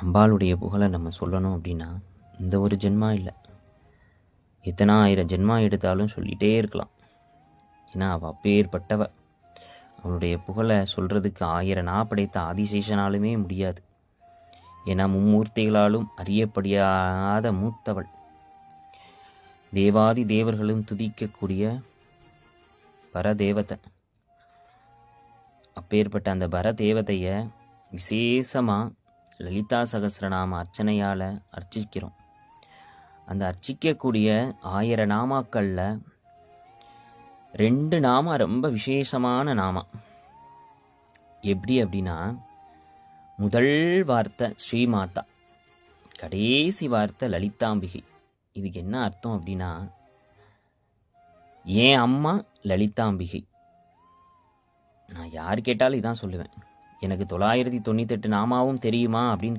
அம்பாளுடைய புகழை நம்ம சொல்லணும் அப்படின்னா இந்த ஒரு ஜென்மா இல்லை, எத்தனை ஆயிரம் ஜென்மா எடுத்தாலும் சொல்லிகிட்டே இருக்கலாம். ஏன்னா அவள் அப்பேற்பட்டவ. அவளுடைய புகழை சொல்கிறதுக்கு 1000 நா படைத்த ஆதிசேஷனாலுமே முடியாது. ஏன்னா மும்மூர்த்திகளாலும் அறியப்படியாத மூத்தவள், தேவாதி தேவர்களும் துதிக்கக்கூடிய பரதேவதை. அப்பேற்பட்ட அந்த பரதேவதையை விசேஷமாக லலிதா சகஸ்ரநாம அர்ச்சனையால் அர்ச்சிக்கிறோம். அந்த அர்ச்சிக்கக்கூடிய 1000 நாமாக்களில் 2 நாமா ரொம்ப விசேஷமான நாமா. எப்படி அப்படின்னா, முதல் வார்த்தை ஸ்ரீமாதா, கடைசி வார்த்தை லலிதாம்பிகை. இதுக்கு என்ன அர்த்தம் அப்படின்னா, என் அம்மா லலிதாம்பிகை. நான் யார் கேட்டாலும் இதான் சொல்லுவேன். எனக்கு 998 நாமாவும் தெரியுமா அப்படின்னு